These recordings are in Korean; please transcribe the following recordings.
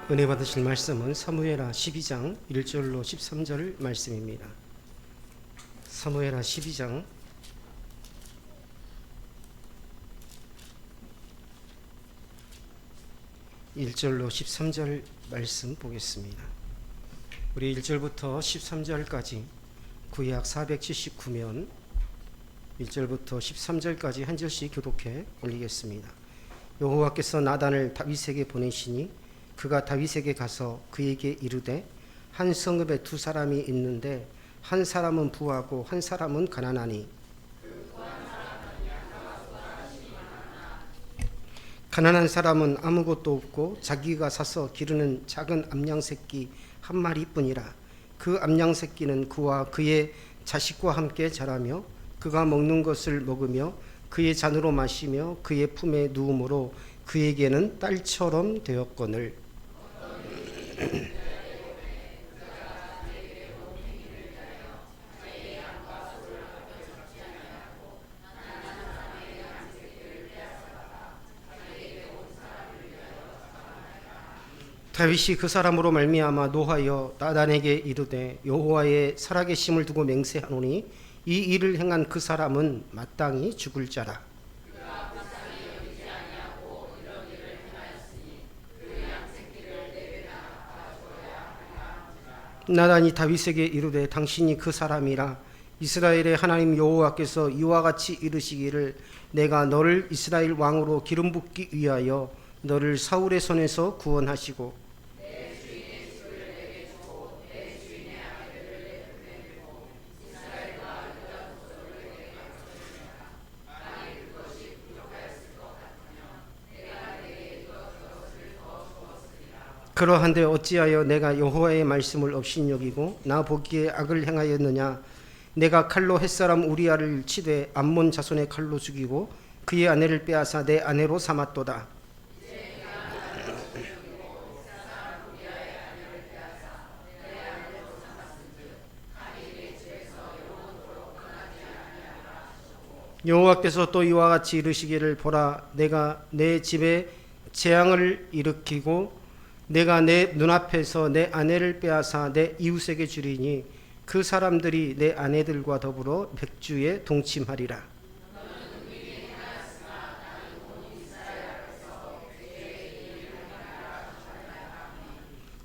은혜 받으실 말씀은 사무엘하 12장 1절로 13절 말씀입니다. 사무엘하 12장 1절로 13절 말씀 보겠습니다. 우리 1절부터 13절까지 구약 479면 1절부터 13절까지 한 절씩 교독해 올리겠습니다. 여호와께서 나단을 다윗에게 보내시니 그가 다윗에게 가서 그에게 이르되 한 성읍에 두 사람이 있는데 한 사람은 부하고 한 사람은 가난하니 가난한 사람은 아무것도 없고 자기가 사서 기르는 작은 암양 새끼 한 마리뿐이라. 그 암양 새끼는 그와 그의 자식과 함께 자라며 그가 먹는 것을 먹으며 그의 잔으로 마시며 그의 품에 누움으로 그에게는 딸처럼 되었거늘. 다윗이 그 사람으로 말미암아 노하여 나단에게 이르되 여호와의 살아계심을 두고 맹세하노니 이 일을 행한 그 사람은 마땅히 죽을 자라. 나단이 다윗에게 이르되 당신이 그 사람이라. 이스라엘의 하나님 여호와께서 이와 같이 이르시기를 내가 너를 이스라엘 왕으로 기름 붓기 위하여 너를 사울의 손에서 구원하시고 그러한데 어찌하여 내가 여호와의 말씀을 업신여기고 나 보기에 악을 행하였느냐. 내가 칼로 햇사람 우리아를 치되 암몬 자손의 칼로 죽이고 그의 아내를 빼앗아 내 아내로 삼았도다. 여호와께서 또 이와 같이 이르시기를 보라 내가 내 집에 재앙을 일으키고 내가 내 눈앞에서 내 아내를 빼앗아 내 이웃에게 주리니 그 사람들이 내 아내들과 더불어 백주에 동침하리라.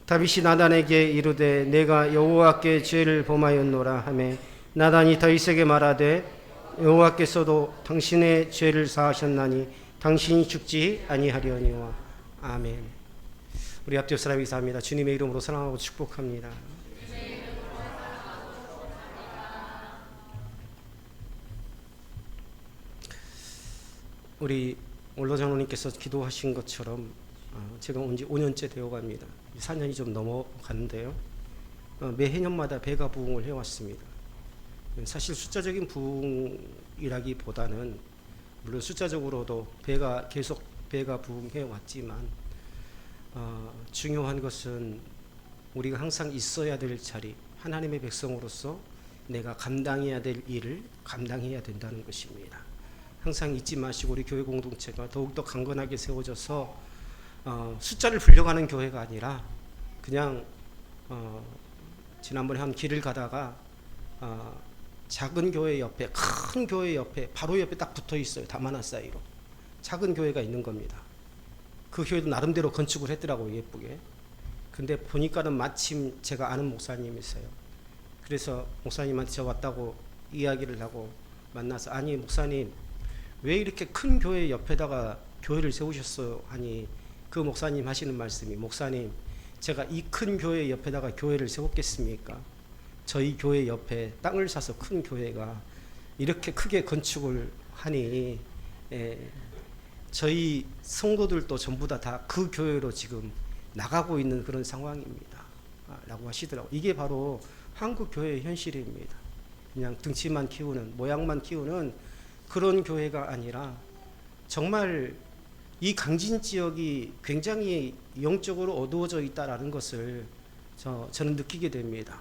다윗이 나단에게 이르되 내가 여호와께 죄를 범하였노라 하매 나단이 다윗에게 말하되 여호와께서도 당신의 죄를 사하셨나니 당신이 죽지 아니하려니와. 아멘. 우리 앞뒤 사람이 기사합니다. 주님의 이름으로 사랑하고 축복합니다. 우리 올로 장로님께서 기도하신 것처럼 제가 온 지 5년째 되어갑니다. 4년이 좀 넘어갔는데요. 매해년마다 배가 부흥을 해왔습니다. 사실 숫자적인 부흥이라기보다는 물론 숫자적으로도 계속 배가 부흥해 왔지만 중요한 것은 우리가 항상 있어야 될 자리, 하나님의 백성으로서 내가 감당해야 될 일을 감당해야 된다는 것입니다. 항상 잊지 마시고 우리 교회 공동체가 더욱더 강건하게 세워져서 숫자를 불려가는 교회가 아니라 그냥 지난번에 한 길을 가다가 작은 교회 옆에 큰 교회 옆에 바로 옆에 딱 붙어 있어요. 다마나 사이로 작은 교회가 있는 겁니다. 그 교회도 나름대로 건축을 했더라고요. 예쁘게. 근데 보니까는 마침 제가 아는 목사님이세요. 그래서 목사님한테 저 왔다고 이야기를 하고 만나서 아니 목사님 왜 이렇게 큰 교회 옆에다가 교회를 세우셨어요 하니 그 목사님 하시는 말씀이 목사님 제가 이 큰 교회 옆에다가 교회를 세웠겠습니까? 저희 교회 옆에 땅을 사서 큰 교회가 이렇게 크게 건축을 하니 저희 성도들도 전부 다 그 교회로 지금 나가고 있는 그런 상황입니다. 라고 하시더라고요. 이게 바로 한국 교회의 현실입니다. 그냥 등치만 키우는, 모양만 키우는 그런 교회가 아니라 정말 이 강진 지역이 굉장히 영적으로 어두워져 있다는 것을 저는 느끼게 됩니다.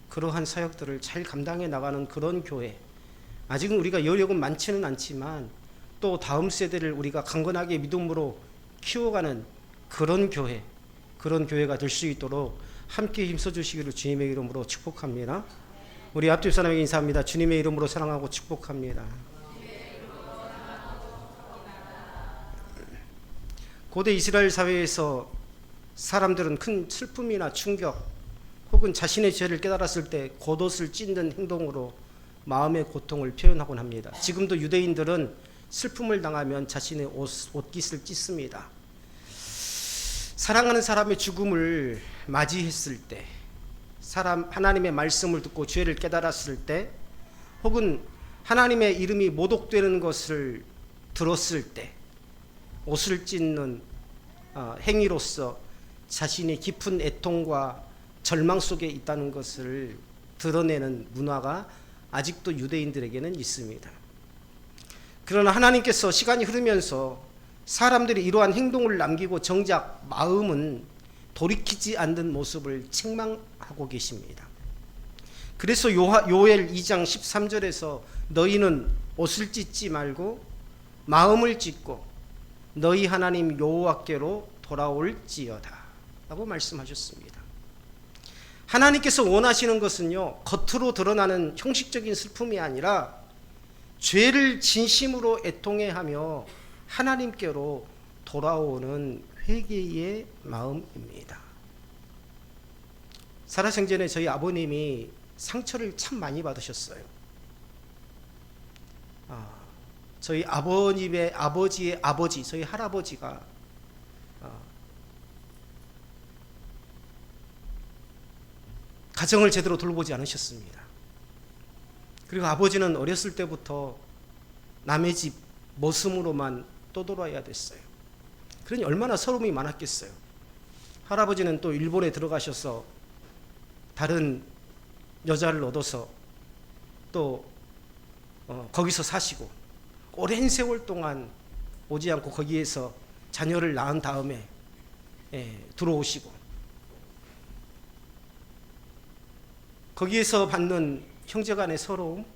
그러한 사역들을 잘 감당해 나가는 그런 교회. 아직은 우리가 여력은 많지는 않지만 또 다음 세대를 우리가 강건하게 믿음으로 키워가는 그런 교회, 그런 교회가 될 수 있도록 함께 힘써 주시기를 주님의 이름으로 축복합니다. 우리 앞집 사람에게 인사합니다. 주님의 이름으로 사랑하고 축복합니다. 고대 이스라엘 사회에서 사람들은 큰 슬픔이나 충격 혹은 자신의 죄를 깨달았을 때 겉옷을 찢는 행동으로 마음의 고통을 표현하곤 합니다. 지금도 유대인들은 슬픔을 당하면 자신의 옷깃을 찢습니다. 사랑하는 사람의 죽음을 맞이했을 때, 하나님의 말씀을 듣고 죄를 깨달았을 때, 혹은 하나님의 이름이 모독되는 것을 들었을 때 옷을 찢는 행위로서 자신이 깊은 애통과 절망 속에 있다는 것을 드러내는 문화가 아직도 유대인들에게는 있습니다. 그러나 하나님께서 시간이 흐르면서 사람들이 이러한 행동을 남기고 정작 마음은 돌이키지 않는 모습을 책망하고 계십니다. 그래서 요엘 2장 13절에서 너희는 옷을 찢지 말고 마음을 찢고 너희 하나님 여호와께로 돌아올지어다 라고 말씀하셨습니다. 하나님께서 원하시는 것은요, 겉으로 드러나는 형식적인 슬픔이 아니라 죄를 진심으로 애통해하며 하나님께로 돌아오는 회개의 마음입니다. 살아생전에 저희 아버님이 상처를 참 많이 받으셨어요. 저희 아버님의 아버지의 아버지, 저희 할아버지가 가정을 제대로 돌보지 않으셨습니다. 그리고 아버지는 어렸을 때부터 남의 집 머슴으로만 떠돌아야 됐어요. 그러니 얼마나 서러움이 많았겠어요. 할아버지는 또 일본에 들어가셔서 다른 여자를 얻어서 또 거기서 사시고 오랜 세월 동안 오지 않고 거기에서 자녀를 낳은 다음에 들어오시고 거기에서 받는 형제간의 서러움,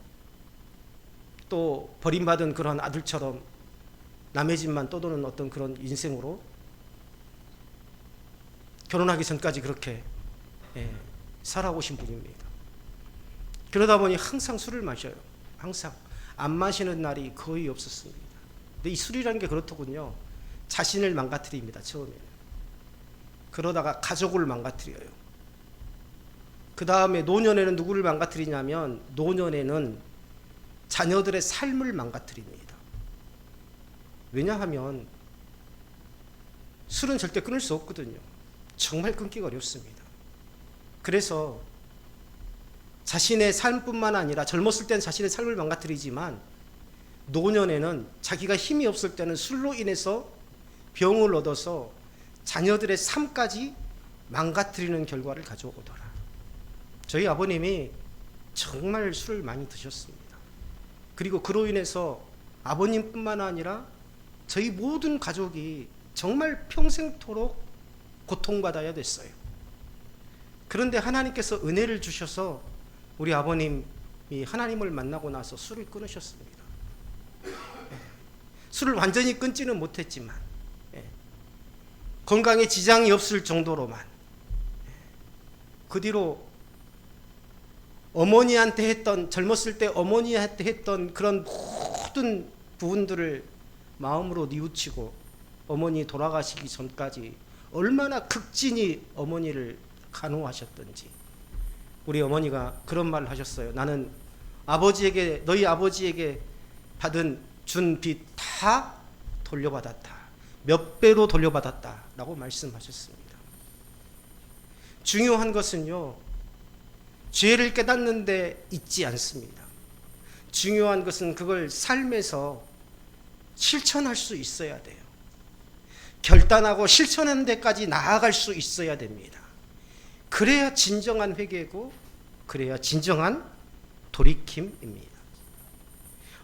또 버림받은 그런 아들처럼 남의 집만 떠도는 어떤 그런 인생으로 결혼하기 전까지 그렇게 살아오신 분입니다. 그러다 보니 항상 술을 마셔요. 항상 안 마시는 날이 거의 없었습니다. 근데 이 술이라는 게 그렇더군요. 자신을 망가뜨립니다. 처음에는. 그러다가 가족을 망가뜨려요. 그 다음에 노년에는 누구를 망가뜨리냐면 노년에는 자녀들의 삶을 망가뜨립니다. 왜냐하면 술은 절대 끊을 수 없거든요. 정말 끊기가 어렵습니다. 그래서 자신의 삶뿐만 아니라 젊었을 때는 자신의 삶을 망가뜨리지만 노년에는 자기가 힘이 없을 때는 술로 인해서 병을 얻어서 자녀들의 삶까지 망가뜨리는 결과를 가져오더라. 저희 아버님이 정말 술을 많이 드셨습니다. 그리고 그로 인해서 아버님뿐만 아니라 저희 모든 가족이 정말 평생토록 고통받아야 됐어요. 그런데 하나님께서 은혜를 주셔서 우리 아버님이 하나님을 만나고 나서 술을 끊으셨습니다. 술을 완전히 끊지는 못했지만 건강에 지장이 없을 정도로만, 그 뒤로 어머니한테 했던, 젊었을 때 어머니한테 했던 그런 모든 부분들을 마음으로 뉘우치고 어머니 돌아가시기 전까지 얼마나 극진히 어머니를 간호하셨던지, 우리 어머니가 그런 말을 하셨어요. 나는 아버지에게, 너희 아버지에게 준 빚 다 돌려받았다. 몇 배로 돌려받았다 라고 말씀하셨습니다. 중요한 것은요, 죄를 깨닫는데 있지 않습니다. 중요한 것은 그걸 삶에서 실천할 수 있어야 돼요. 결단하고 실천하는 데까지 나아갈 수 있어야 됩니다. 그래야 진정한 회개고, 그래야 진정한 돌이킴입니다.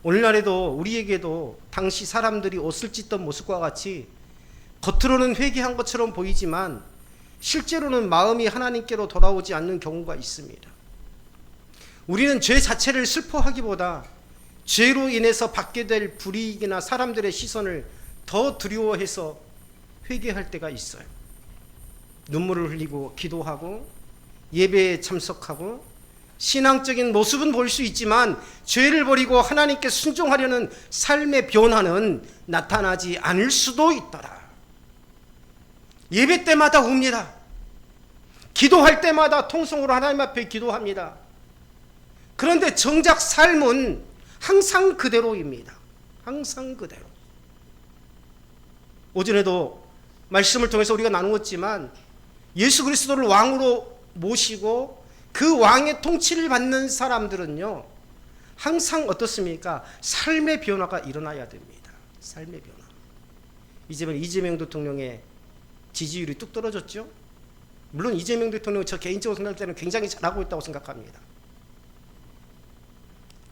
오늘날에도 우리에게도 당시 사람들이 옷을 찢던 모습과 같이 겉으로는 회개한 것처럼 보이지만 실제로는 마음이 하나님께로 돌아오지 않는 경우가 있습니다. 우리는 죄 자체를 슬퍼하기보다 죄로 인해서 받게 될 불이익이나 사람들의 시선을 더 두려워해서 회개할 때가 있어요. 눈물을 흘리고 기도하고 예배에 참석하고 신앙적인 모습은 볼 수 있지만 죄를 버리고 하나님께 순종하려는 삶의 변화는 나타나지 않을 수도 있더라. 예배 때마다 웁니다. 기도할 때마다 통성으로 하나님 앞에 기도합니다. 그런데 정작 삶은 항상 그대로입니다. 항상 그대로. 오전에도 말씀을 통해서 우리가 나누었지만 예수 그리스도를 왕으로 모시고 그 왕의 통치를 받는 사람들은요, 항상 어떻습니까? 삶의 변화가 일어나야 됩니다. 삶의 변화. 이재명 대통령의 지지율이 뚝 떨어졌죠? 물론 이재명 대통령 저 개인적으로 생각할 때는 굉장히 잘하고 있다고 생각합니다.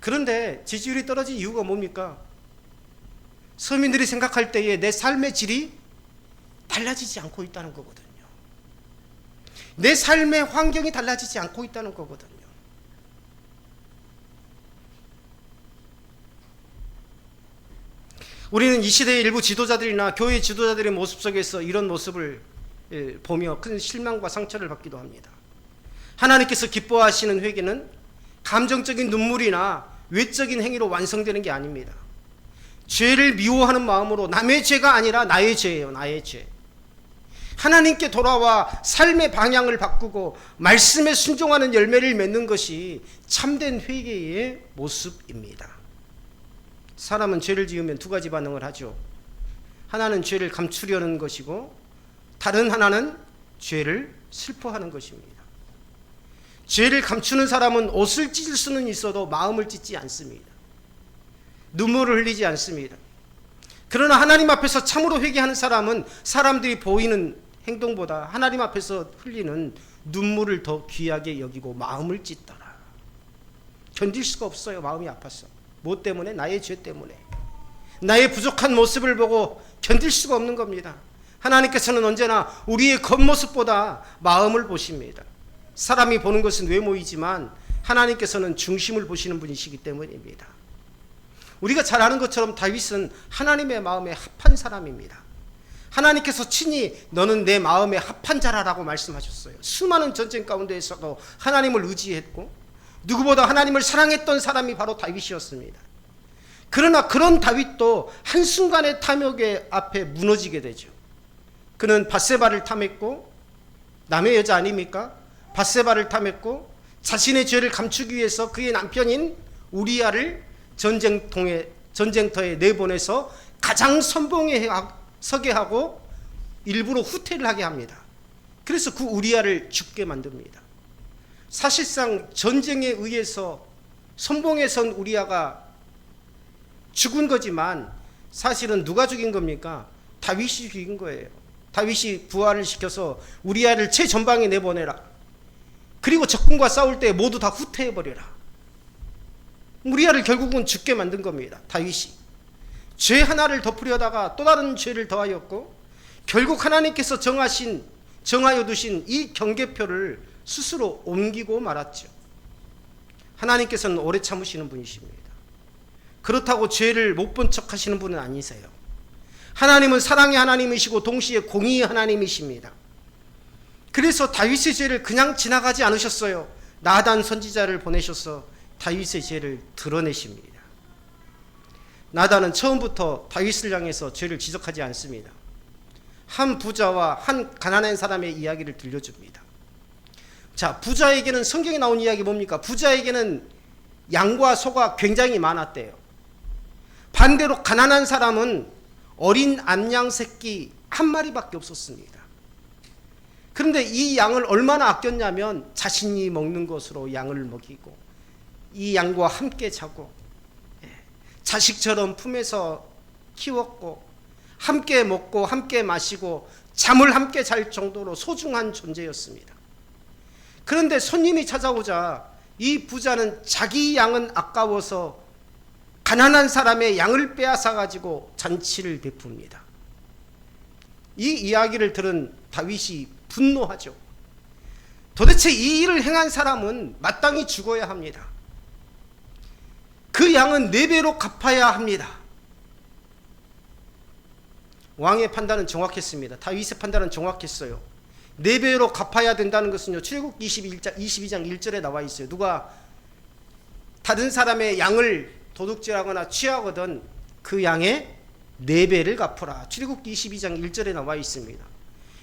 그런데 지지율이 떨어진 이유가 뭡니까? 서민들이 생각할 때에 내 삶의 질이 달라지지 않고 있다는 거거든요. 내 삶의 환경이 달라지지 않고 있다는 거거든요. 우리는 이 시대의 일부 지도자들이나 교회 지도자들의 모습 속에서 이런 모습을 보며 큰 실망과 상처를 받기도 합니다. 하나님께서 기뻐하시는 회개는 감정적인 눈물이나 외적인 행위로 완성되는 게 아닙니다. 죄를 미워하는 마음으로, 남의 죄가 아니라 나의 죄예요. 나의 죄. 하나님께 돌아와 삶의 방향을 바꾸고 말씀에 순종하는 열매를 맺는 것이 참된 회개의 모습입니다. 사람은 죄를 지으면 두 가지 반응을 하죠. 하나는 죄를 감추려는 것이고 다른 하나는 죄를 슬퍼하는 것입니다. 죄를 감추는 사람은 옷을 찢을 수는 있어도 마음을 찢지 않습니다. 눈물을 흘리지 않습니다. 그러나 하나님 앞에서 참으로 회개하는 사람은 사람들이 보이는 행동보다 하나님 앞에서 흘리는 눈물을 더 귀하게 여기고 마음을 찢더라. 견딜 수가 없어요. 마음이 아파서. 뭐 때문에? 나의 죄 때문에. 나의 부족한 모습을 보고 견딜 수가 없는 겁니다. 하나님께서는 언제나 우리의 겉모습보다 마음을 보십니다. 사람이 보는 것은 외모이지만 하나님께서는 중심을 보시는 분이시기 때문입니다. 우리가 잘 아는 것처럼 다윗은 하나님의 마음에 합한 사람입니다. 하나님께서 친히 너는 내 마음에 합한 자라라고 말씀하셨어요. 수많은 전쟁 가운데에서도 하나님을 의지했고 누구보다 하나님을 사랑했던 사람이 바로 다윗이었습니다. 그러나 그런 다윗도 한순간의 탐욕의 앞에 무너지게 되죠. 그는 바세바를 탐했고, 남의 여자 아닙니까? 바세바를 탐했고 자신의 죄를 감추기 위해서 그의 남편인 우리아를 전쟁터에 내보내서 가장 선봉에 서게 하고 일부러 후퇴를 하게 합니다. 그래서 그 우리아를 죽게 만듭니다. 사실상 전쟁에 의해서 선봉에 선 우리아가 죽은 거지만 사실은 누가 죽인 겁니까? 다윗이 죽인 거예요. 다윗이 부하를 시켜서 우리아를 최전방에 내보내라. 그리고 적군과 싸울 때 모두 다 후퇴해버려라. 우리아를 결국은 죽게 만든 겁니다. 다윗이. 죄 하나를 덮으려다가 또 다른 죄를 더하였고 결국 하나님께서 정하여 두신 이 경계표를 스스로 옮기고 말았죠. 하나님께서는 오래 참으시는 분이십니다. 그렇다고 죄를 못 본 척 하시는 분은 아니세요. 하나님은 사랑의 하나님이시고 동시에 공의의 하나님이십니다. 그래서 다윗의 죄를 그냥 지나가지 않으셨어요. 나단 선지자를 보내셔서 다윗의 죄를 드러내십니다. 나단은 처음부터 다윗을 향해서 죄를 지적하지 않습니다. 한 부자와 한 가난한 사람의 이야기를 들려줍니다. 자, 부자에게는 성경에 나온 이야기 뭡니까? 부자에게는 양과 소가 굉장히 많았대요. 반대로 가난한 사람은 어린 암양 새끼 한 마리밖에 없었습니다. 그런데 이 양을 얼마나 아꼈냐면 자신이 먹는 것으로 양을 먹이고 이 양과 함께 자고 자식처럼 품에서 키웠고 함께 먹고 함께 마시고 잠을 함께 잘 정도로 소중한 존재였습니다. 그런데 손님이 찾아오자 이 부자는 자기 양은 아까워서 가난한 사람의 양을 빼앗아 가지고 잔치를 베풉니다. 이 이야기를 들은 다윗이 분노하죠. 도대체 이 일을 행한 사람은 마땅히 죽어야 합니다. 그 양은 4배로 갚아야 합니다. 왕의 판단은 정확했습니다. 다윗의 판단은 정확했어요. 4배로 갚아야 된다는 것은요, 출애굽 22장 1절에 나와 있어요. 누가 다른 사람의 양을 도둑질하거나 취하거든 그 양의 4배를 갚으라. 출애굽 22장 1절에 나와 있습니다.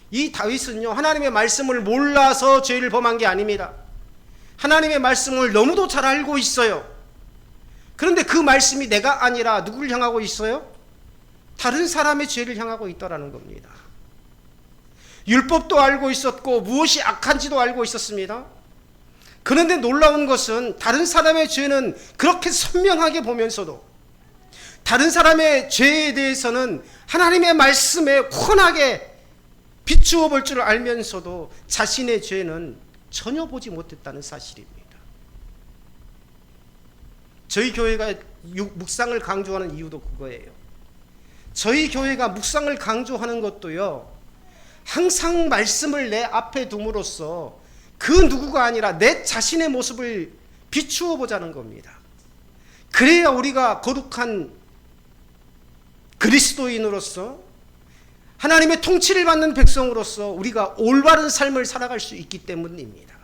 이 다윗은요, 하나님의 말씀을 몰라서 죄를 범한 게 아닙니다. 하나님의 말씀을 너무도 잘 알고 있어요. 그런데 그 말씀이 내가 아니라 누구를 향하고 있어요? 다른 사람의 죄를 향하고 있다라는 겁니다. 율법도 알고 있었고 무엇이 악한지도 알고 있었습니다. 그런데 놀라운 것은 다른 사람의 죄는 그렇게 선명하게 보면서도 다른 사람의 죄에 대해서는 하나님의 말씀에 훤하게 비추어 볼 줄 알면서도 자신의 죄는 전혀 보지 못했다는 사실입니다. 저희 교회가 묵상을 강조하는 이유도 그거예요. 저희 교회가 묵상을 강조하는 것도요, 항상 말씀을 내 앞에 둠으로써 그 누구가 아니라 내 자신의 모습을 비추어 보자는 겁니다. 그래야 우리가 거룩한 그리스도인으로서 하나님의 통치를 받는 백성으로서 우리가 올바른 삶을 살아갈 수 있기 때문입니다.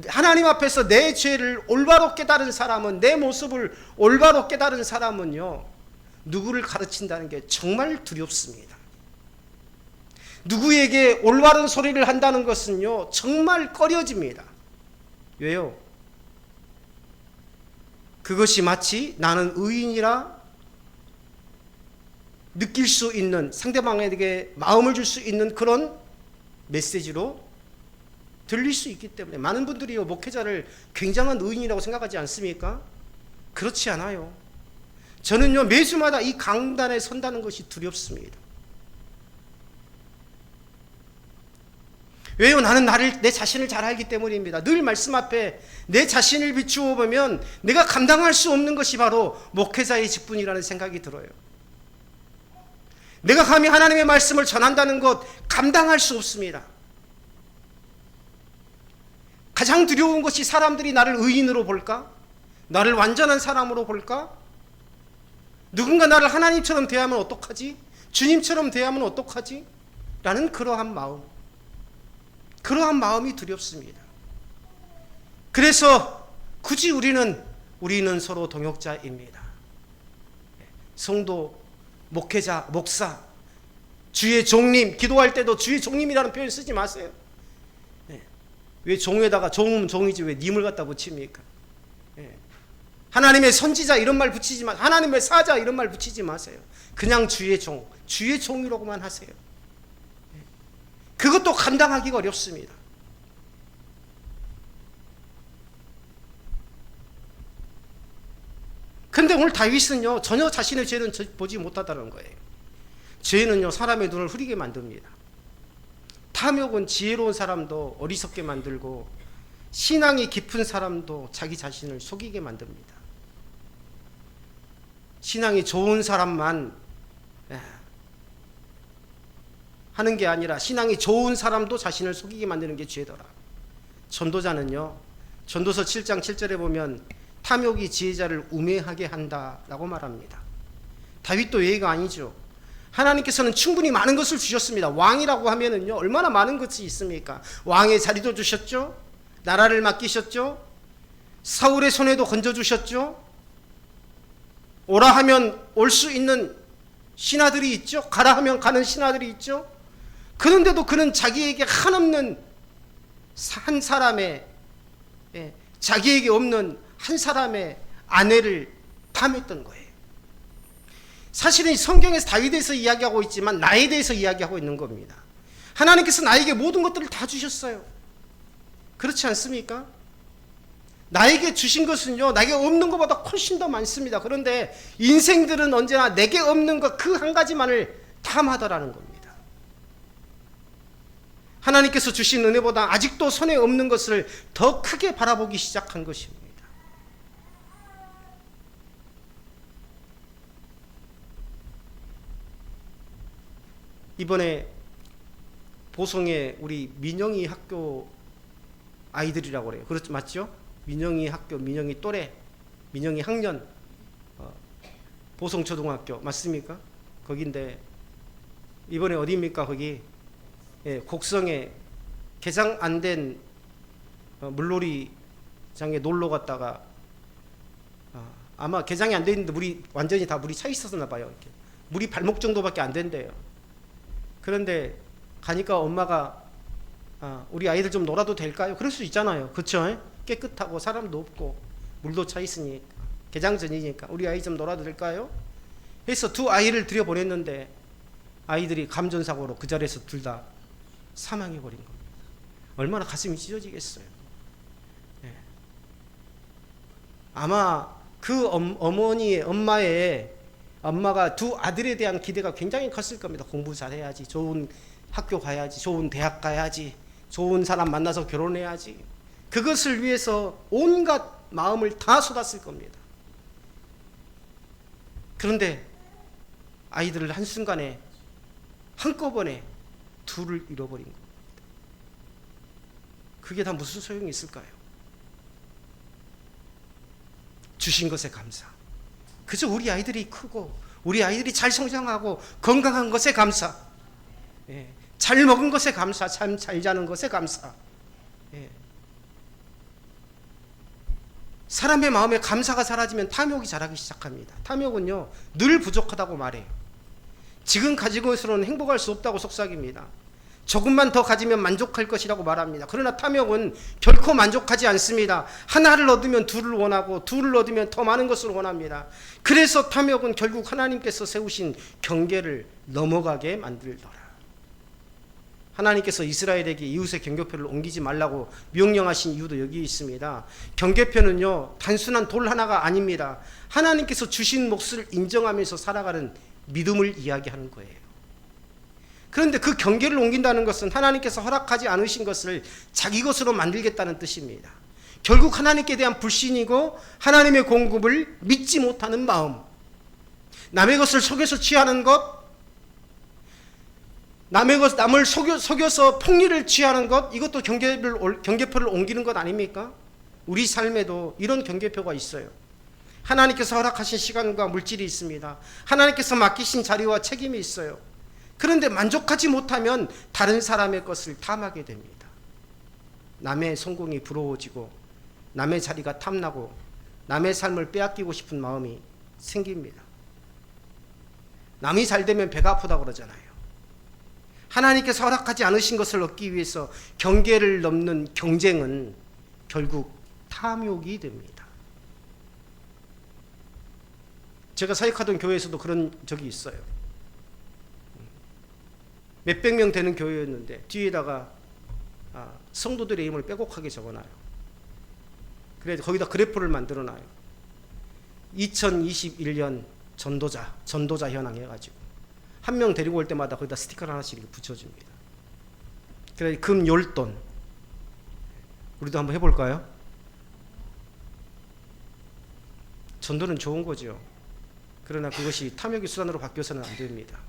하나님 앞에서 내 죄를 올바로 깨달은 사람은, 내 모습을 올바로 깨달은 사람은요, 누구를 가르친다는 게 정말 두렵습니다. 누구에게 올바른 소리를 한다는 것은요, 정말 꺼려집니다. 왜요? 그것이 마치 나는 의인이라 느낄 수 있는, 상대방에게 마음을 줄 수 있는 그런 메시지로 들릴 수 있기 때문에 많은 분들이요, 목회자를 굉장한 의인이라고 생각하지 않습니까? 그렇지 않아요. 저는요, 매주마다 이 강단에 선다는 것이 두렵습니다. 왜요? 나는 내 자신을 잘 알기 때문입니다. 늘 말씀 앞에 내 자신을 비추어 보면 내가 감당할 수 없는 것이 바로 목회자의 직분이라는 생각이 들어요. 내가 감히 하나님의 말씀을 전한다는 것 감당할 수 없습니다. 가장 두려운 것이 사람들이 나를 의인으로 볼까? 나를 완전한 사람으로 볼까? 누군가 나를 하나님처럼 대하면 어떡하지? 주님처럼 대하면 어떡하지? 라는 그러한 마음이 두렵습니다. 그래서 굳이 우리는 서로 동역자입니다. 성도, 목회자, 목사, 주의 종님, 기도할 때도 주의 종님이라는 표현 쓰지 마세요. 왜 종에다가 종은 종이지 왜 님을 갖다 붙입니까? 하나님의 선지자 이런 말 붙이지 마세요. 하나님의 사자 이런 말 붙이지 마세요. 그냥 주의 종이라고만 하세요. 그것도 감당하기가 어렵습니다. 그런데 오늘 다윗은요, 전혀 자신의 죄는 보지 못하다는 거예요. 죄는요, 사람의 눈을 흐리게 만듭니다. 탐욕은 지혜로운 사람도 어리석게 만들고, 신앙이 깊은 사람도 자기 자신을 속이게 만듭니다. 신앙이 좋은 사람만 하는 게 아니라 신앙이 좋은 사람도 자신을 속이게 만드는 게 죄더라. 전도자는요, 전도서 7장 7절에 보면 탐욕이 지혜자를 우매하게 한다라고 말합니다. 다윗도 예의가 아니죠. 하나님께서는 충분히 많은 것을 주셨습니다. 왕이라고 하면은요, 얼마나 많은 것이 있습니까? 왕의 자리도 주셨죠. 나라를 맡기셨죠. 사울의 손에도 건져주셨죠. 오라 하면 올 수 있는 신하들이 있죠. 가라 하면 가는 신하들이 있죠. 그런데도 그는 자기에게 한없는 한 사람의, 자기에게 없는 한 사람의 아내를 탐했던 거예요. 사실은 성경에서 다윗에 대해서 이야기하고 있지만 나에 대해서 이야기하고 있는 겁니다. 하나님께서 나에게 모든 것들을 다 주셨어요. 그렇지 않습니까? 나에게 주신 것은요, 나에게 없는 것보다 훨씬 더 많습니다. 그런데 인생들은 언제나 내게 없는 것 그 한 가지만을 탐하더라는 겁니다. 하나님께서 주신 은혜보다 아직도 손에 없는 것을 더 크게 바라보기 시작한 것입니다. 이번에 보성에 우리 민영이 학교 아이들이라고 그래요. 그렇죠, 맞죠? 민영이 학교, 민영이 또래, 민영이 학년, 보성초등학교 맞습니까? 거긴데 이번에 어디입니까? 거기 곡성에 개장 안 된 물놀이장에 놀러 갔다가 아마 개장이 안 돼 있는데 물이 완전히 다 물이 차 있었나 봐요. 이렇게. 물이 발목 정도밖에 안 된대요. 그런데 가니까 엄마가 우리 아이들 좀 놀아도 될까요? 그럴 수 있잖아요. 그렇죠? 깨끗하고 사람도 없고 물도 차 있으니까 개장 전이니까 우리 아이 좀 놀아도 될까요? 해서 두 아이를 들여보냈는데 아이들이 감전사고로 그 자리에서 둘 다 사망해버린 겁니다. 얼마나 가슴이 찢어지겠어요. 네. 아마 그 어머니의 엄마가 두 아들에 대한 기대가 굉장히 컸을 겁니다. 공부 잘해야지, 좋은 학교 가야지, 좋은 대학 가야지, 좋은 사람 만나서 결혼해야지. 그것을 위해서 온갖 마음을 다 쏟았을 겁니다. 그런데 아이들을 한순간에 한꺼번에 둘을 잃어버린 겁니다. 그게 다 무슨 소용이 있을까요? 주신 것에 감사. 그저 우리 아이들이 크고 우리 아이들이 잘 성장하고 건강한 것에 감사. 잘 먹은 것에 감사. 참 잘 자는 것에 감사. 사람의 마음에 감사가 사라지면 탐욕이 자라기 시작합니다. 탐욕은요 늘 부족하다고 말해요. 지금 가지고 있어서는 행복할 수 없다고 속삭입니다. 조금만 더 가지면 만족할 것이라고 말합니다. 그러나 탐욕은 결코 만족하지 않습니다. 하나를 얻으면 둘을 원하고 둘을 얻으면 더 많은 것을 원합니다. 그래서 탐욕은 결국 하나님께서 세우신 경계를 넘어가게 만들더라. 하나님께서 이스라엘에게 이웃의 경계표를 옮기지 말라고 명령하신 이유도 여기 있습니다. 경계표는요 단순한 돌 하나가 아닙니다. 하나님께서 주신 몫을 인정하면서 살아가는 믿음을 이야기하는 거예요. 그런데 그 경계를 옮긴다는 것은 하나님께서 허락하지 않으신 것을 자기 것으로 만들겠다는 뜻입니다. 결국 하나님께 대한 불신이고 하나님의 공급을 믿지 못하는 마음, 남의 것을 속여서 취하는 것, 남을 속여서 폭리를 취하는 것, 이것도 경계표를 옮기는 것 아닙니까? 우리 삶에도 이런 경계표가 있어요. 하나님께서 허락하신 시간과 물질이 있습니다. 하나님께서 맡기신 자리와 책임이 있어요. 그런데 만족하지 못하면 다른 사람의 것을 탐하게 됩니다. 남의 성공이 부러워지고 남의 자리가 탐나고 남의 삶을 빼앗기고 싶은 마음이 생깁니다. 남이 잘 되면 배가 아프다고 그러잖아요. 하나님께서 허락하지 않으신 것을 얻기 위해서 경계를 넘는 경쟁은 결국 탐욕이 됩니다. 제가 사역하던 교회에서도 그런 적이 있어요. 몇백 명 되는 교회였는데 뒤에다가 성도들의 이름을 빼곡하게 적어놔요. 그래서 거기다 그래프를 만들어놔요. 2021년 전도자 현황 해가지고 한 명 데리고 올 때마다 거기다 스티커를 하나씩 이렇게 붙여줍니다. 그래서 금 $10. 우리도 한번 해볼까요? 전도는 좋은 거죠. 그러나 그것이 탐욕의 수단으로 바뀌어서는 안 됩니다.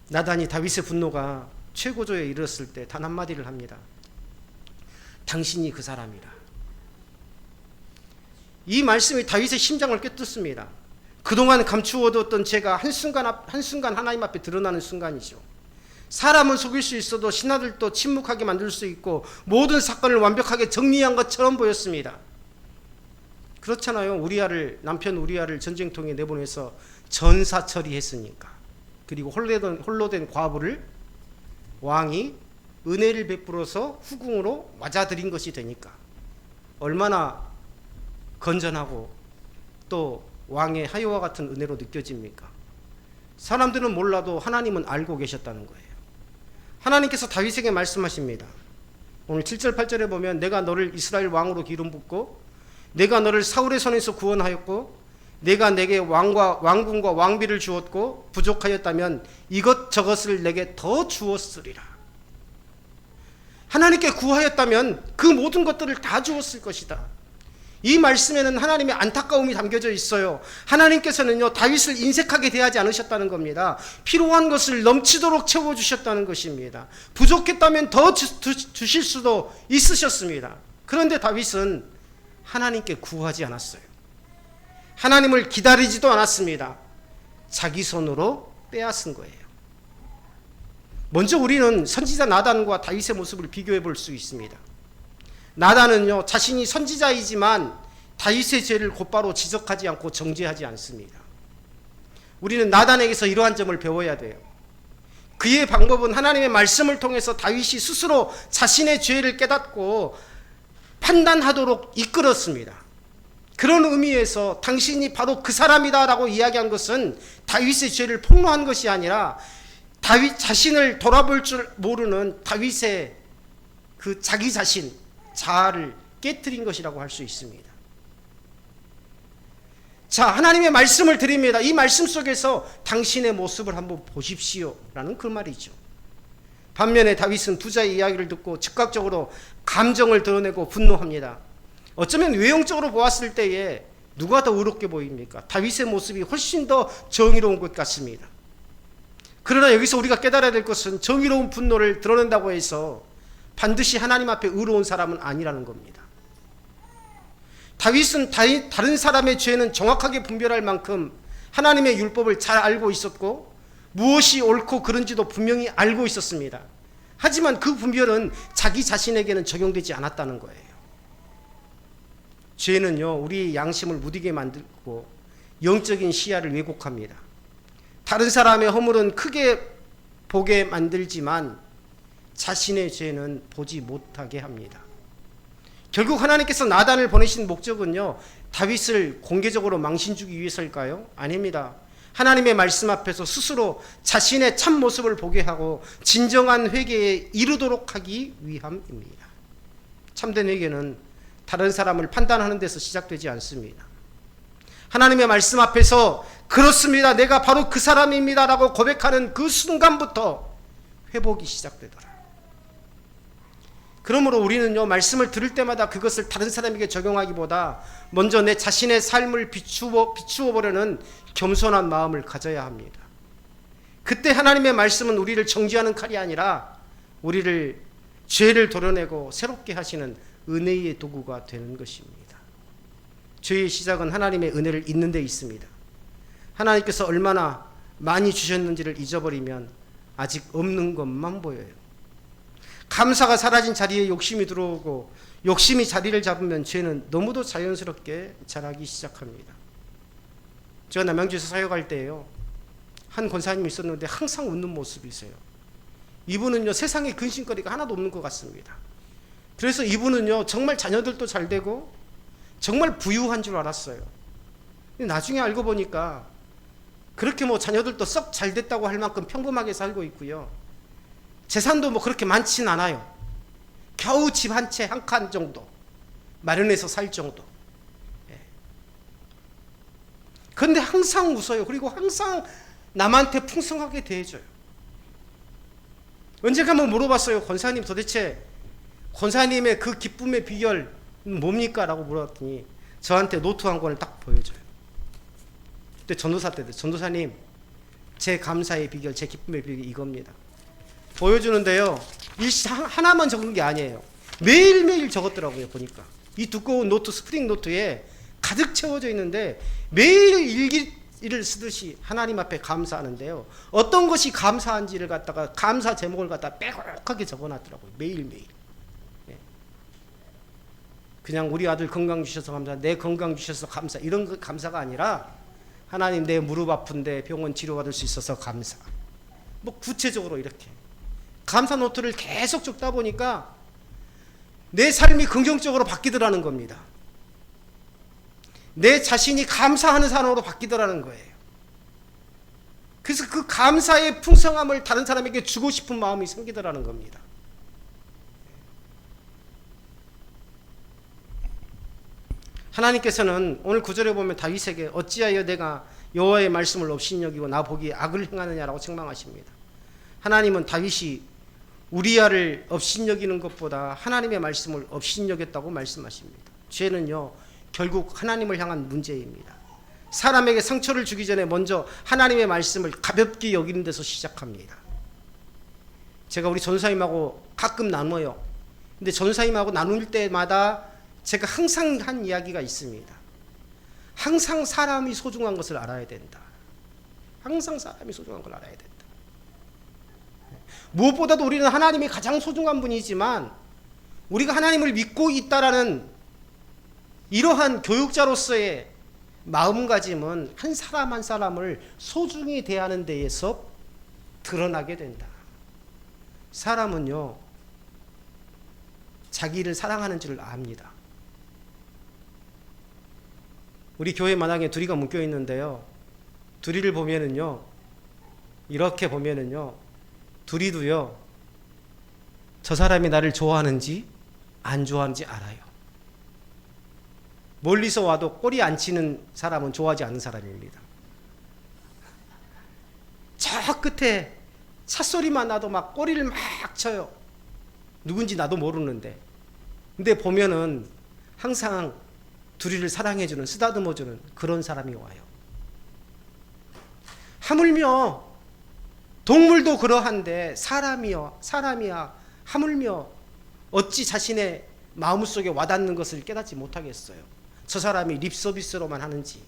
나단이 다윗의 분노가 최고조에 이르렀을 때 단 한마디를 합니다. 당신이 그 사람이라. 이 말씀이 다윗의 심장을 꿰뚫습니다. 그동안 감추어뒀던 죄가 한순간 하나님 앞에 드러나는 순간이죠. 사람은 속일 수 있어도 신하들도 침묵하게 만들 수 있고 모든 사건을 완벽하게 정리한 것처럼 보였습니다. 그렇잖아요. 남편 우리아를 전쟁통에 내보내서 전사 처리했으니까. 그리고 홀로 된 과부를 왕이 은혜를 베풀어서 후궁으로 맞아들인 것이 되니까 얼마나 건전하고 또 왕의 하여와 같은 은혜로 느껴집니까? 사람들은 몰라도 하나님은 알고 계셨다는 거예요. 하나님께서 다윗에게 말씀하십니다. 오늘 7절 8절에 보면 내가 너를 이스라엘 왕으로 기름 붓고 내가 너를 사울의 손에서 구원하였고 내가 내게 왕궁과 왕비를 주었고 부족하였다면 이것저것을 내게 더 주었으리라. 하나님께 구하였다면 그 모든 것들을 다 주었을 것이다. 이 말씀에는 하나님의 안타까움이 담겨져 있어요. 하나님께서는요 다윗을 인색하게 대하지 않으셨다는 겁니다. 필요한 것을 넘치도록 채워주셨다는 것입니다. 부족했다면 더 주실 수도 있으셨습니다. 그런데 다윗은 하나님께 구하지 않았어요. 하나님을 기다리지도 않았습니다. 자기 손으로 빼앗은 거예요. 먼저 우리는 선지자 나단과 다윗의 모습을 비교해 볼 수 있습니다. 나단은요, 자신이 선지자이지만 다윗의 죄를 곧바로 지적하지 않고 정죄하지 않습니다. 우리는 나단에게서 이러한 점을 배워야 돼요. 그의 방법은 하나님의 말씀을 통해서 다윗이 스스로 자신의 죄를 깨닫고 판단하도록 이끌었습니다. 그런 의미에서 당신이 바로 그 사람이다 라고 이야기한 것은 다윗의 죄를 폭로한 것이 아니라 다윗 자신을 돌아볼 줄 모르는 다윗의 그 자기 자신, 자아를 깨트린 것이라고 할 수 있습니다. 자, 하나님의 말씀을 드립니다. 이 말씀 속에서 당신의 모습을 한번 보십시오 라는 그 말이죠. 반면에 다윗은 부자의 이야기를 듣고 즉각적으로 감정을 드러내고 분노합니다. 어쩌면 외형적으로 보았을 때에 누가 더 의롭게 보입니까? 다윗의 모습이 훨씬 더 정의로운 것 같습니다. 그러나 여기서 우리가 깨달아야 될 것은 정의로운 분노를 드러낸다고 해서 반드시 하나님 앞에 의로운 사람은 아니라는 겁니다. 다윗은 다른 사람의 죄는 정확하게 분별할 만큼 하나님의 율법을 잘 알고 있었고 무엇이 옳고 그른지도 분명히 알고 있었습니다. 하지만 그 분별은 자기 자신에게는 적용되지 않았다는 거예요. 죄는요, 우리 양심을 무디게 만들고 영적인 시야를 왜곡합니다. 다른 사람의 허물은 크게 보게 만들지만 자신의 죄는 보지 못하게 합니다. 결국 하나님께서 나단을 보내신 목적은요, 다윗을 공개적으로 망신 주기 위해서일까요? 아닙니다. 하나님의 말씀 앞에서 스스로 자신의 참 모습을 보게 하고 진정한 회개에 이르도록 하기 위함입니다. 참된 회개는 다른 사람을 판단하는 데서 시작되지 않습니다. 하나님의 말씀 앞에서 그렇습니다, 내가 바로 그 사람입니다 라고 고백하는 그 순간부터 회복이 시작되더라. 그러므로 우리는요, 말씀을 들을 때마다 그것을 다른 사람에게 적용하기보다 먼저 내 자신의 삶을 비추어 보려는 겸손한 마음을 가져야 합니다. 그때 하나님의 말씀은 우리를 정죄하는 칼이 아니라 우리를 죄를 도려내고 새롭게 하시는 은혜의 도구가 되는 것입니다. 죄의 시작은 하나님의 은혜를 잊는 데 있습니다. 하나님께서 얼마나 많이 주셨는지를 잊어버리면 아직 없는 것만 보여요. 감사가 사라진 자리에 욕심이 들어오고 욕심이 자리를 잡으면 죄는 너무도 자연스럽게 자라기 시작합니다. 제가 남양주에서 사역할 때요, 한 권사님이 있었는데 항상 웃는 모습이세요. 이분은요, 세상에 근심거리가 하나도 없는 것 같습니다. 그래서 이분은요, 정말 자녀들도 잘 되고 정말 부유한 줄 알았어요. 나중에 알고 보니까 그렇게 뭐 자녀들도 썩 잘 됐다고 할 만큼 평범하게 살고 있고요, 재산도 뭐 그렇게 많진 않아요. 겨우 집 한 채 한 칸 정도 마련해서 살 정도. 그런데 항상 웃어요. 그리고 항상 남한테 풍성하게 대해줘요. 언젠가 한번 물어봤어요. 권사님, 도대체 권사님의 그 기쁨의 비결 뭡니까? 라고 물어봤더니 저한테 노트 한 권을 딱 보여줘요. 그때 전도사 때도, 전도사님, 제 감사의 비결, 제 기쁨의 비결이 이겁니다. 보여주는데요, 일시 하나만 적은 게 아니에요. 매일매일 적었더라고요. 보니까 이 두꺼운 노트, 스프링 노트에 가득 채워져 있는데 매일 일기를 쓰듯이 하나님 앞에 감사하는데요, 어떤 것이 감사한지를 갖다가 감사 제목을 갖다가 빼곡하게 적어놨더라고요. 매일매일. 그냥 우리 아들 건강 주셔서 감사, 내 건강 주셔서 감사, 이런 거 감사가 아니라 하나님, 내 무릎 아픈데 병원 치료받을 수 있어서 감사. 뭐 구체적으로 이렇게 감사 노트를 계속 적다 보니까 내 삶이 긍정적으로 바뀌더라는 겁니다. 내 자신이 감사하는 사람으로 바뀌더라는 거예요. 그래서 그 감사의 풍성함을 다른 사람에게 주고 싶은 마음이 생기더라는 겁니다. 하나님께서는 오늘 구절에 보면 다윗에게 어찌하여 내가 여호와의 말씀을 업신여기고 나 보기에 악을 행하느냐라고 책망하십니다. 하나님은 다윗이 우리야를 업신여기는 것보다 하나님의 말씀을 업신여겼다고 말씀하십니다. 죄는요, 결국 하나님을 향한 문제입니다. 사람에게 상처를 주기 전에 먼저 하나님의 말씀을 가볍게 여기는 데서 시작합니다. 제가 우리 전사님하고 가끔 나눠요. 근데 전사님하고 나눌 때마다 제가 항상 한 이야기가 있습니다. 항상 사람이 소중한 것을 알아야 된다. 항상 사람이 소중한 걸 알아야 된다. 무엇보다도 우리는 하나님이 가장 소중한 분이지만 우리가 하나님을 믿고 있다라는 이러한 교육자로서의 마음가짐은 한 사람 한 사람을 소중히 대하는 데에서 드러나게 된다. 사람은요, 자기를 사랑하는 줄 압니다. 우리 교회 마당에 두리가 묶여 있는데요, 두리를 보면은요, 이렇게 보면은요, 두리도요, 저 사람이 나를 좋아하는지 안 좋아하는지 알아요. 멀리서 와도 꼬리 안 치는 사람은 좋아하지 않는 사람입니다. 저 끝에 찻소리만 나도 막 꼬리를 막 쳐요. 누군지 나도 모르는데. 근데 보면은 항상 두리를 사랑해주는, 쓰다듬어주는 그런 사람이 와요. 하물며 동물도 그러한데 사람이야 하물며 어찌 자신의 마음속에 와닿는 것을 깨닫지 못하겠어요. 저 사람이 립서비스로만 하는지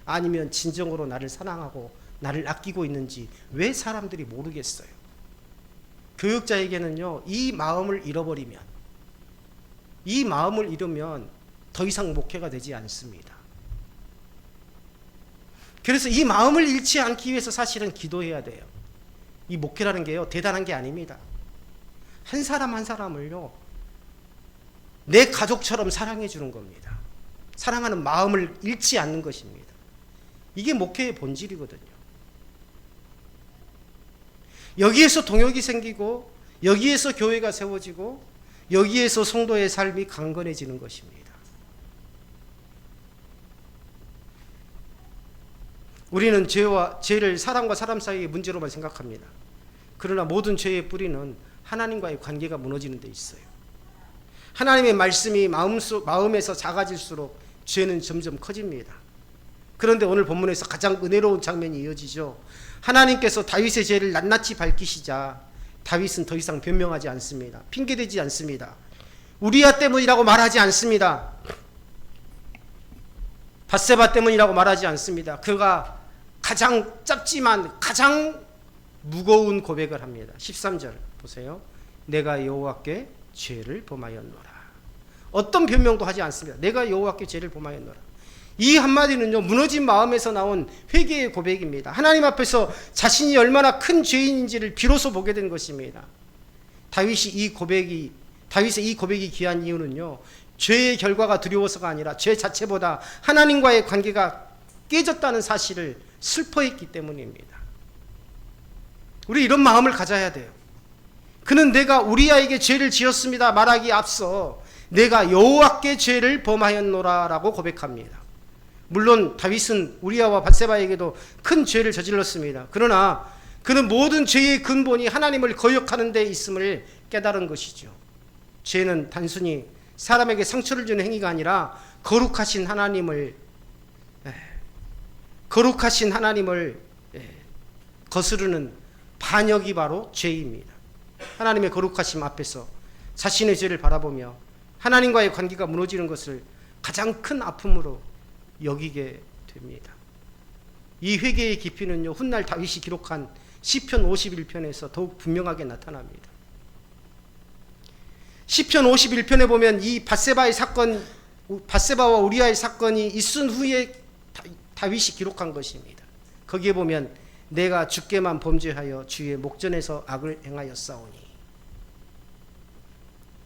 아니면 진정으로 나를 사랑하고 나를 아끼고 있는지 왜 사람들이 모르겠어요. 교육자에게는요, 이 마음을 잃어버리면, 이 마음을 잃으면 더 이상 목회가 되지 않습니다. 그래서 이 마음을 잃지 않기 위해서 사실은 기도해야 돼요. 이 목회라는 게요, 대단한 게 아닙니다. 한 사람 한 사람을요, 내 가족처럼 사랑해 주는 겁니다. 사랑하는 마음을 잃지 않는 것입니다. 이게 목회의 본질이거든요. 여기에서 동역이 생기고, 여기에서 교회가 세워지고, 여기에서 성도의 삶이 강건해지는 것입니다. 우리는 죄를 사람과 사람 사이의 문제로만 생각합니다. 그러나 모든 죄의 뿌리는 하나님과의 관계가 무너지는 데 있어요. 하나님의 말씀이 마음에서 작아질수록 죄는 점점 커집니다. 그런데 오늘 본문에서 가장 은혜로운 장면이 이어지죠. 하나님께서 다윗의 죄를 낱낱이 밝히시자 다윗은 더 이상 변명하지 않습니다. 핑계대지 않습니다. 우리야 때문이라고 말하지 않습니다. 밧세바 때문이라고 말하지 않습니다. 그가 가장 짧지만 가장 무거운 고백을 합니다. 13절 보세요. 내가 여호와께 죄를 범하였노라. 어떤 변명도 하지 않습니다. 내가 여호와께 죄를 범하였노라. 이 한마디는요, 무너진 마음에서 나온 회개의 고백입니다. 하나님 앞에서 자신이 얼마나 큰 죄인인지를 비로소 보게 된 것입니다. 다윗의 이 고백이 귀한 이유는요, 죄의 결과가 두려워서가 아니라 죄 자체보다 하나님과의 관계가 깨졌다는 사실을 슬퍼했기 때문입니다. 우리 이런 마음을 가져야 돼요. 그는 내가 우리아에게 죄를 지었습니다 말하기에 앞서 내가 여호와께 죄를 범하였노라 라고 고백합니다. 물론 다윗은 우리아와 밧세바에게도 큰 죄를 저질렀습니다. 그러나 그는 모든 죄의 근본이 하나님을 거역하는 데 있음을 깨달은 것이죠. 죄는 단순히 사람에게 상처를 주는 행위가 아니라 거룩하신 하나님을 거스르는 반역이 바로 죄입니다. 하나님의 거룩하심 앞에서 자신의 죄를 바라보며 하나님과의 관계가 무너지는 것을 가장 큰 아픔으로 여기게 됩니다. 이 회개의 깊이는요, 훗날 다윗이 기록한 시편 51편에서 더욱 분명하게 나타납니다. 시편 51편에 보면 이 밧세바와 우리아의 사건이 있은 후에 다윗이 기록한 것입니다. 거기에 보면 내가 주께만 범죄하여 주의 목전에서 악을 행하였사오니,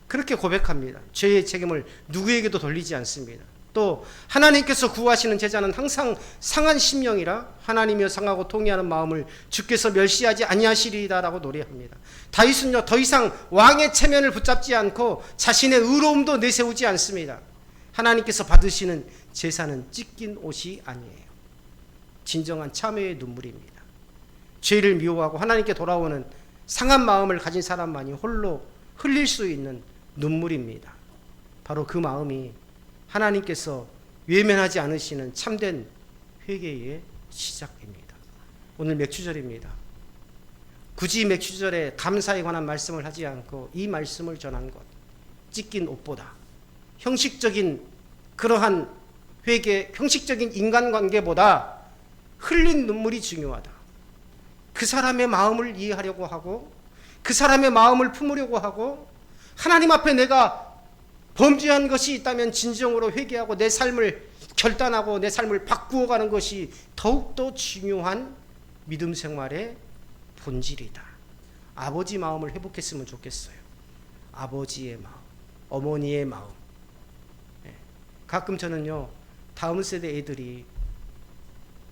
그렇게 고백합니다. 죄의 책임을 누구에게도 돌리지 않습니다. 또 하나님께서 구하시는 제자는 항상 상한 심령이라 하나님이여 상하고 통회하는 마음을 주께서 멸시하지 아니하시리이다라고 노래합니다. 다윗은요, 더 이상 왕의 체면을 붙잡지 않고 자신의 의로움도 내세우지 않습니다. 하나님께서 받으시는 제사는 찢긴 옷이 아니에요. 진정한 참회의 눈물입니다. 죄를 미워하고 하나님께 돌아오는 상한 마음을 가진 사람만이 홀로 흘릴 수 있는 눈물입니다. 바로 그 마음이 하나님께서 외면하지 않으시는 참된 회개의 시작입니다. 오늘 맥주절입니다. 굳이 맥주절에 감사에 관한 말씀을 하지 않고 이 말씀을 전한 것, 찢긴 옷보다 형식적인 그러한 회개, 형식적인 인간관계보다 흘린 눈물이 중요하다. 그 사람의 마음을 이해하려고 하고 그 사람의 마음을 품으려고 하고 하나님 앞에 내가 범죄한 것이 있다면 진정으로 회개하고 내 삶을 결단하고 내 삶을 바꾸어가는 것이 더욱더 중요한 믿음 생활의 본질이다. 아버지 마음을 회복했으면 좋겠어요. 아버지의 마음, 어머니의 마음. 가끔 저는요, 다음 세대 애들이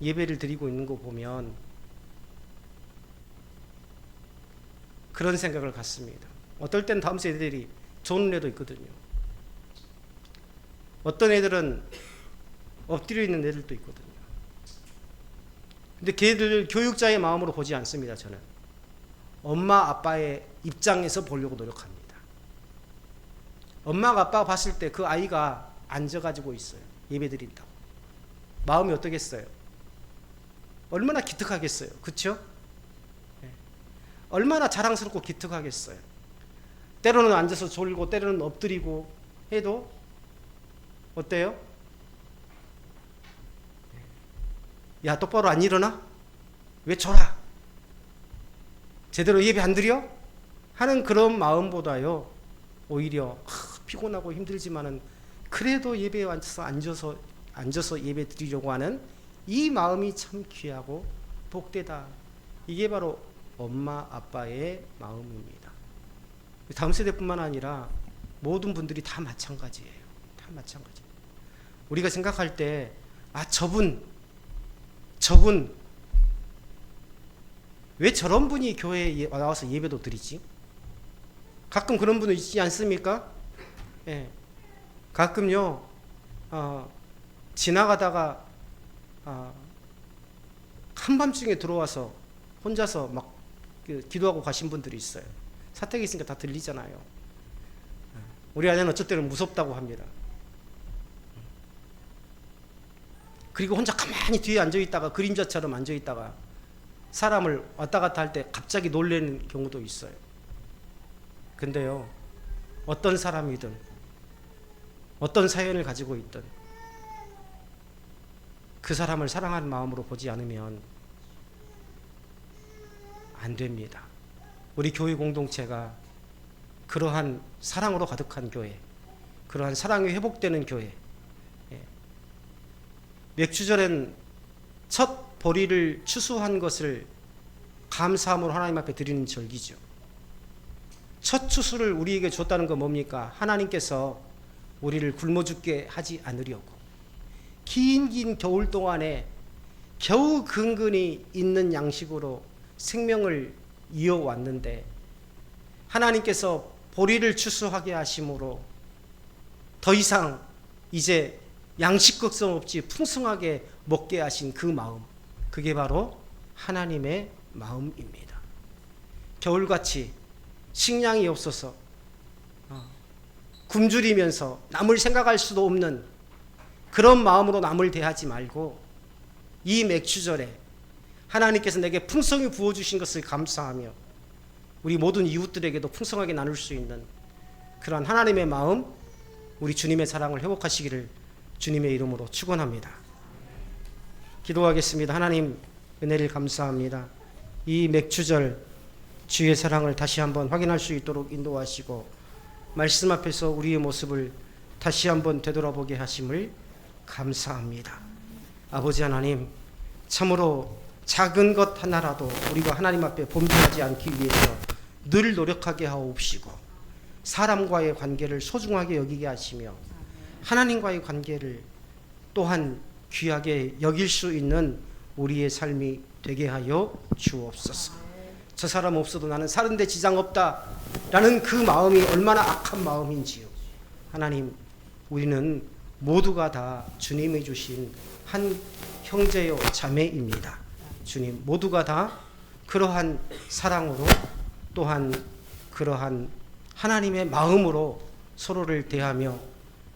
예배를 드리고 있는 거 보면 그런 생각을 갖습니다. 어떨 땐 다음 세대들이 좋은 애도 있거든요. 어떤 애들은 엎드려 있는 애들도 있거든요. 근데 걔들 교육자의 마음으로 보지 않습니다. 저는 엄마 아빠의 입장에서 보려고 노력합니다. 엄마가 아빠가 봤을 때 그 아이가 앉아가지고 있어요. 예배 드린다고. 마음이 어떠겠어요? 얼마나 기특하겠어요. 그렇죠? 얼마나 자랑스럽고 기특하겠어요. 때로는 앉아서 졸고 때로는 엎드리고 해도 어때요? 야, 똑바로 안 일어나? 왜 졸아? 제대로 예배 안 드려? 하는 그런 마음보다요, 오히려 피곤하고 힘들지만은 그래도 예배에 앉아서 예배 드리려고 하는 이 마음이 참 귀하고 복되다. 이게 바로 엄마 아빠의 마음입니다. 다음 세대뿐만 아니라 모든 분들이 다 마찬가지예요. 다 마찬가지예요. 우리가 생각할 때 저분 왜 저런 분이 교회에 나와서 예배도 드리지? 가끔 그런 분은 있지 않습니까? 예. 가끔요, 지나가다가 한밤중에 들어와서 혼자서 막 기도하고 가신 분들이 있어요. 사택에 있으니까 다 들리잖아요. 우리 아내는 어쩔 때는 무섭다고 합니다. 그리고 혼자 가만히 뒤에 앉아있다가 그림자처럼 앉아있다가 사람을 왔다 갔다 할 때 갑자기 놀라는 경우도 있어요. 근데요, 어떤 사람이든 어떤 사연을 가지고 있든 그 사람을 사랑하는 마음으로 보지 않으면 안 됩니다. 우리 교회 공동체가 그러한 사랑으로 가득한 교회, 그러한 사랑이 회복되는 교회. 맥주절엔 첫 보리를 추수한 것을 감사함으로 하나님 앞에 드리는 절기죠. 첫 추수를 우리에게 줬다는 건 뭡니까? 하나님께서 우리를 굶어 죽게 하지 않으려고 긴 겨울 동안에 겨우 근근히 있는 양식으로 생명을 이어왔는데 하나님께서 보리를 추수하게 하심으로 더 이상 이제 양식 걱정 없이 풍성하게 먹게 하신 그 마음, 그게 바로 하나님의 마음입니다. 겨울같이 식량이 없어서 굶주리면서 남을 생각할 수도 없는 그런 마음으로 남을 대하지 말고 이 맥주절에 하나님께서 내게 풍성히 부어주신 것을 감사하며 우리 모든 이웃들에게도 풍성하게 나눌 수 있는 그러한 하나님의 마음, 우리 주님의 사랑을 회복하시기를 주님의 이름으로 축원합니다. 기도하겠습니다. 하나님, 은혜를 감사합니다. 이 맥주절 주의 사랑을 다시 한번 확인할 수 있도록 인도하시고 말씀 앞에서 우리의 모습을 다시 한번 되돌아보게 하심을 감사합니다. 아버지 하나님, 참으로 작은 것 하나라도 우리가 하나님 앞에 범죄하지 않기 위해서 늘 노력하게 하옵시고 사람과의 관계를 소중하게 여기게 하시며 하나님과의 관계를 또한 귀하게 여길 수 있는 우리의 삶이 되게 하여 주옵소서. 저 사람 없어도 나는 사는데 지장 없다 라는 그 마음이 얼마나 악한 마음인지요. 하나님, 우리는 모두가 다 주님이 주신 한 형제요 자매입니다. 주님, 모두가 다 그러한 사랑으로 또한 그러한 하나님의 마음으로 서로를 대하며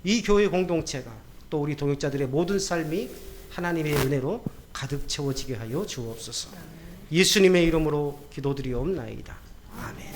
이 교회 공동체가 또 우리 동역자들의 모든 삶이 하나님의 은혜로 가득 채워지게 하여 주옵소서. 예수님의 이름으로 기도드리옵나이다. 아멘.